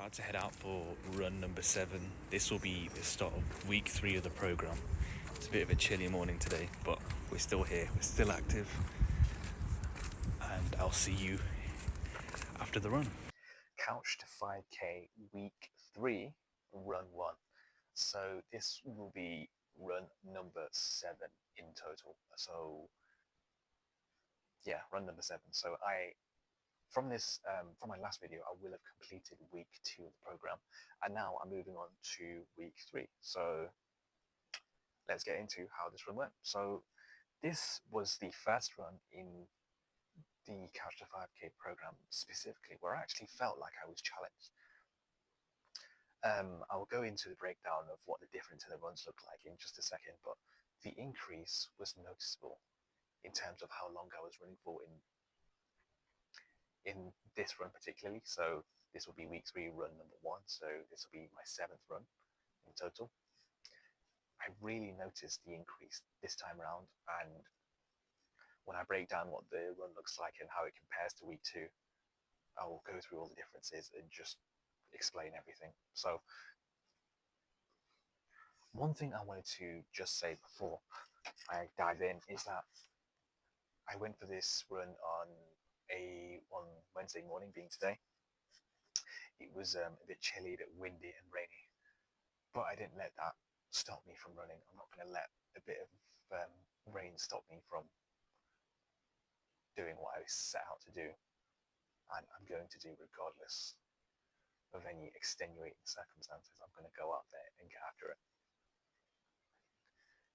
about to head out for run number 7. This will be the start of week 3 of the program. It's a bit of a chilly morning today, but we're still here, we're still active, and I'll see you after the run. Couch to 5k week 3, run 1. So this will be run number 7 in total. So yeah, run number 7. So from my last video, I will have completed week 2 of the program, and now I'm moving on to week 3. So let's get into how this run went. So this was the first run in the Couch to 5k program specifically, where I actually felt like I was challenged. I'll go into the breakdown of what the difference in the runs look like in just a second, but the increase was noticeable in terms of how long I was running for in this run particularly. So this will be week 3, run number 1. So this will be my 7th run in total. I really noticed the increase this time around, and when I break down what the run looks like and how it compares to week 2, I will go through all the differences and just explain everything. So one thing I wanted to just say before I dive in is that I went for this run on Wednesday morning, being today. It was a bit chilly, a bit windy and rainy, but I didn't let that stop me from running. I'm not going to let a bit of rain stop me from doing what I set out to do, and I'm going to do regardless of any extenuating circumstances. I'm going to go out there and get after it.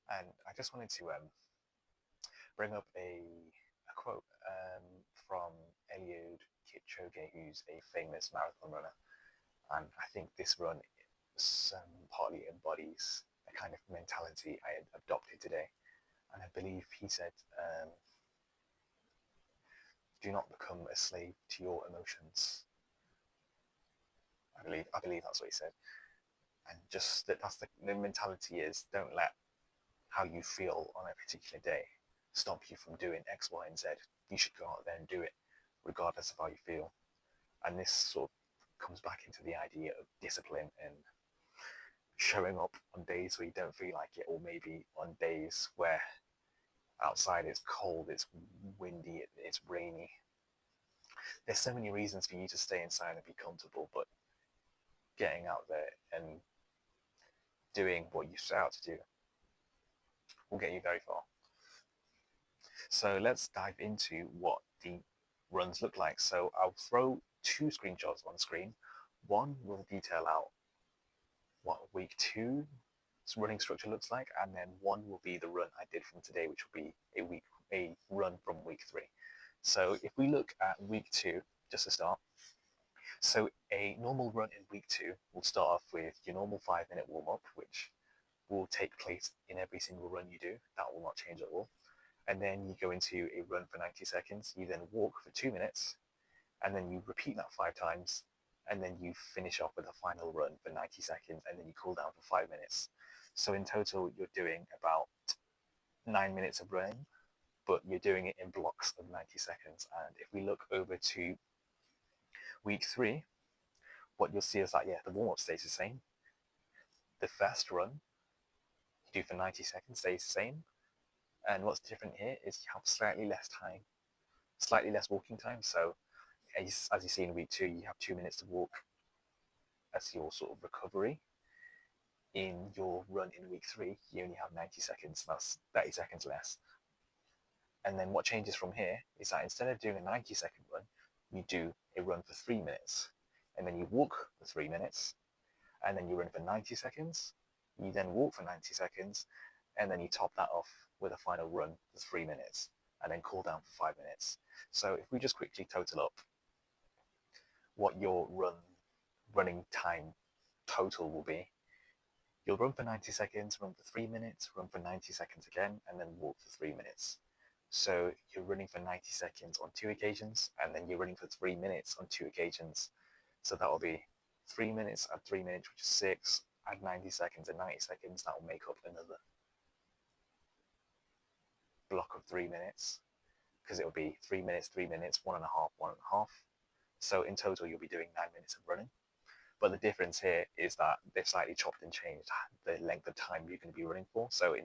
And I just wanted to bring up a quote from Eliud Kipchoge, who's a famous marathon runner, and I think this run partly embodies a kind of mentality I had adopted today. And I believe he said, do not become a slave to your emotions. I believe that's what he said. And just that's the mentality is, don't let how you feel on a particular day stop you from doing X, Y, and Z. You should go out there and do it regardless of how you feel. And this sort of comes back into the idea of discipline and showing up on days where you don't feel like it, or maybe on days where outside it's cold, it's windy, it's rainy. There's so many reasons for you to stay inside and be comfortable, but getting out there and doing what you set out to do will get you very far. So let's dive into what the runs look like. So I'll throw 2 screenshots on screen. One will detail out what week 2's running structure looks like, and then one will be the run I did from today, which will be a run from week 3. So if we look at week 2, just to start, so a normal run in week 2 will start off with your normal 5-minute warm-up, which will take place in every single run you do. That will not change at all. And then you go into a run for 90 seconds. You then walk for 2 minutes, and then you repeat that 5 times, and then you finish off with a final run for 90 seconds, and then you cool down for 5 minutes. So in total, you're doing about 9 minutes of running, but you're doing it in blocks of 90 seconds. And if we look over to week 3, what you'll see is that, yeah, the warm-up stays the same. The first run you do for 90 seconds stays the same. And what's different here is you have slightly less time, slightly less walking time. So as you see in week 2, you have 2 minutes to walk as your sort of recovery. In your run in week 3, you only have 90 seconds. That's 30 seconds less. And then what changes from here is that instead of doing a 90-second run, you do a run for 3 minutes. And then you walk for 3 minutes. And then you run for 90 seconds. You then walk for 90 seconds. And then you top that off with a final run for 3 minutes. And then cool down for 5 minutes. So if we just quickly total up what your running time total will be, you'll run for 90 seconds, run for 3 minutes, run for 90 seconds again, and then walk for 3 minutes. So you're running for 90 seconds on 2 occasions, and then you're running for 3 minutes on 2 occasions. So that will be 3 minutes at 3 minutes, which is 6, add 90 seconds and 90 seconds, that will make up another block of 3 minutes, because it will be 3 minutes, 3 minutes, 1.5, 1.5. So in total, you'll be doing 9 minutes of running. But the difference here is that they've slightly chopped and changed the length of time you're going to be running for. So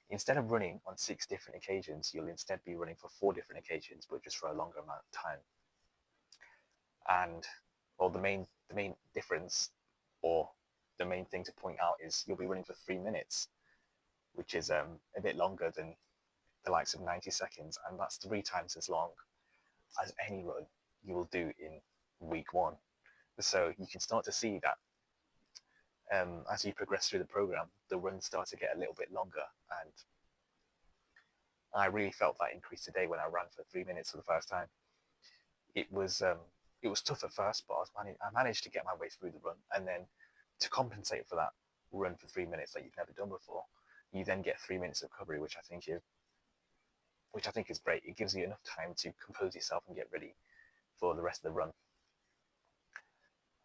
instead of running on 6 different occasions, you'll instead be running for 4 different occasions, but just for a longer amount of time. And well, the main difference, or the main thing to point out, is you'll be running for 3 minutes, which is a bit longer than the likes of 90 seconds, and that's 3 times as long as any run you will do in week 1. So you can start to see that as you progress through the program, the runs start to get a little bit longer, and I really felt that increase today when I ran for 3 minutes for the first time. It was tough at first, but I managed to get my way through the run, and then to compensate for that run for 3 minutes that you've never done before, you then get 3 minutes of recovery, which I think is great. It gives you enough time to compose yourself and get ready for the rest of the run.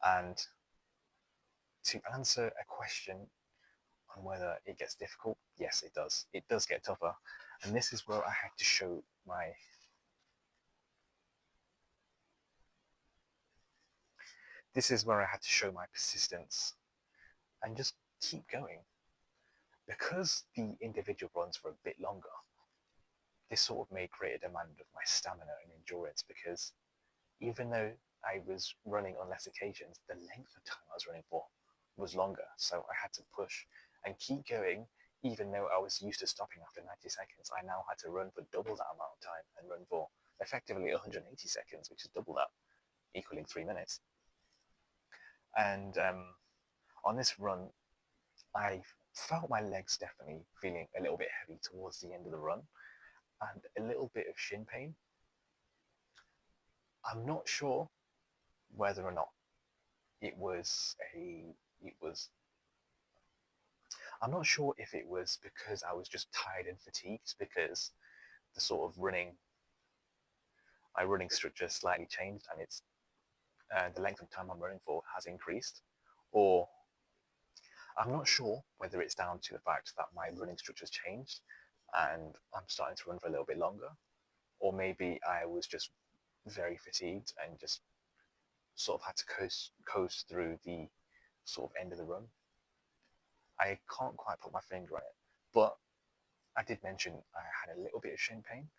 And to answer a question on whether it gets difficult, yes, it does. It does get tougher, and this is where I had to show my persistence and just keep going. Because the individual runs were a bit longer, this sort of may create a demand of my stamina and endurance, because even though I was running on less occasions, the length of time I was running for was longer. So I had to push and keep going, even though I was used to stopping after 90 seconds. I now had to run for double that amount of time and run for effectively 180 seconds, which is double that, equaling 3 minutes. And on this run, I felt my legs definitely feeling a little bit heavy towards the end of the run, and a little bit of shin pain. I'm not sure whether or not I'm not sure if it was because I was just tired and fatigued, because the sort of my running structure slightly changed, and the length of time I'm running for has increased, or I'm not sure whether it's down to the fact that my running structure's changed and I'm starting to run for a little bit longer, or maybe I was just very fatigued and just sort of had to coast through the sort of end of the run. I can't quite put my finger on it, but I did mention I had a little bit of shin pain.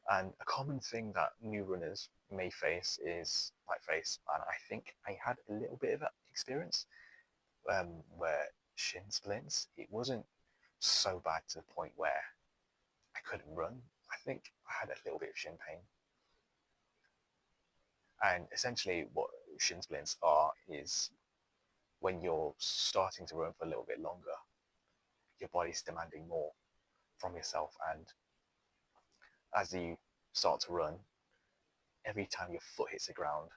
And a common thing that new runners may face, and I think I had a little bit of that experience, where shin splints. It wasn't so bad to the point where I couldn't run. I think I had a little bit of shin pain. And essentially what shin splints are is when you're starting to run for a little bit longer, your body's demanding more from yourself, and as you start to run, every time your foot hits the ground,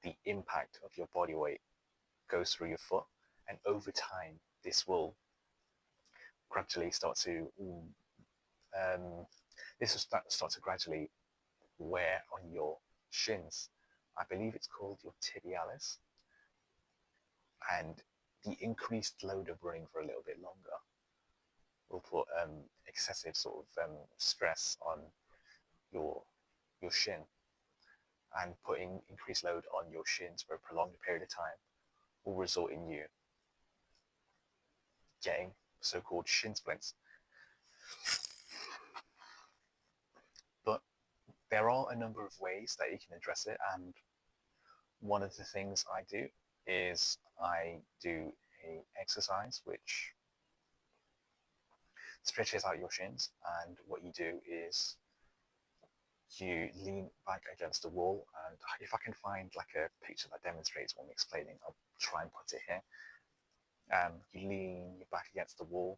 the impact of your body weight goes through your foot, and over time this will gradually start to gradually wear on your shins. I believe it's called your tibialis, and the increased load of running for a little bit longer will put excessive sort of stress on your shin, and putting increased load on your shins for a prolonged period of time will result in you getting so-called shin splints. But there are a number of ways that you can address it, and one of the things I do is I do an exercise which stretches out your shins, and what you do is you lean back against the wall, and if I can find like a picture that demonstrates what I'm explaining, I'll try and put it here. You lean your back against the wall,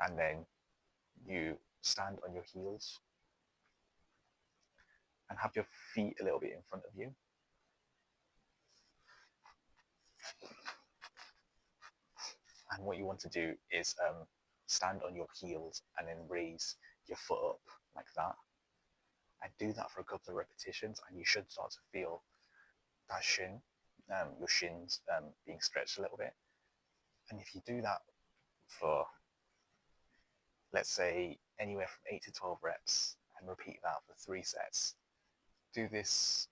and then you stand on your heels and have your feet a little bit in front of you. And what you want to do is stand on your heels and then raise your foot up like that. And do that for a couple of repetitions, and you should start to feel that your shins being stretched a little bit. And if you do that for, let's say, anywhere from 8 to 12 reps, and repeat that for 3 sets, do this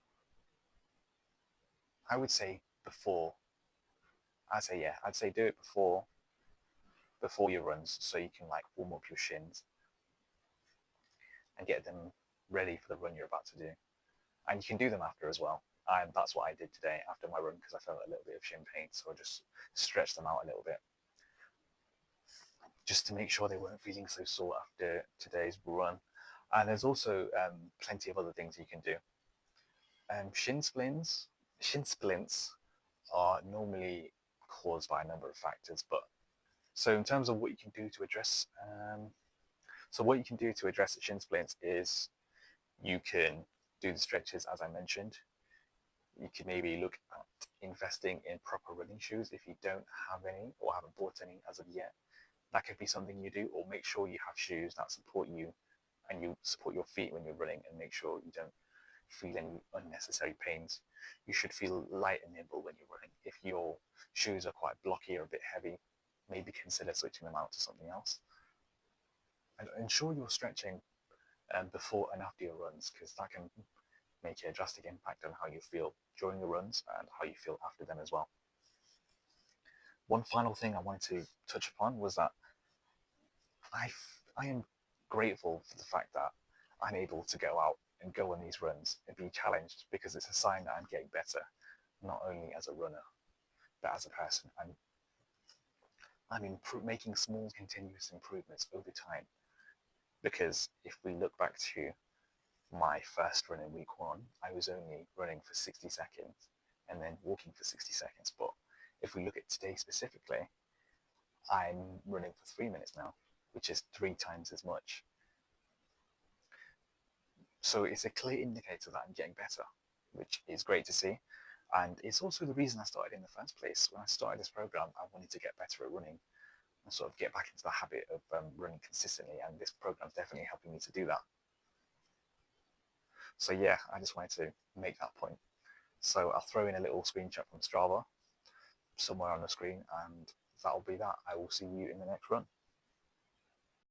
I would say before. I'd say do it before your runs, so you can like warm up your shins and get them ready for the run you're about to do. And you can do them after as well. And that's what I did today after my run, because I felt a little bit of shin pain, so I just stretched them out a little bit, just to make sure they weren't feeling so sore after today's run. And there's also plenty of other things you can do. Shin splints are normally caused by a number of factors, but so in terms of what you can do to address, the shin splints is you can do the stretches as I mentioned. You could maybe look at investing in proper running shoes if you don't have any or haven't bought any as of yet. That could be something you do, or make sure you have shoes that support you and you support your feet when you're running, and make sure you don't feel any unnecessary pains. You should feel light and nimble when you're running. If your shoes are quite blocky or a bit heavy, maybe consider switching them out to something else. And ensure you're stretching before and after your runs, because that can make a drastic impact on how you feel during your runs and how you feel after them as well. One final thing I wanted to touch upon was that I am grateful for the fact that I'm able to go out and go on these runs and be challenged, because it's a sign that I'm getting better, not only as a runner, but as a person. And I'm making small continuous improvements over time, because if we look back to my first run in week 1, I was only running for 60 seconds and then walking for 60 seconds. But if we look at today specifically, I'm running for 3 minutes now, which is 3 times as much. So it's a clear indicator that I'm getting better, which is great to see. And it's also the reason I started in the first place. When I started this program, I wanted to get better at running and sort of get back into the habit of running consistently. And this program is definitely helping me to do that. So yeah, I just wanted to make that point. So I'll throw in a little screenshot from Strava somewhere on the screen, and that'll be that. I will see you in the next run.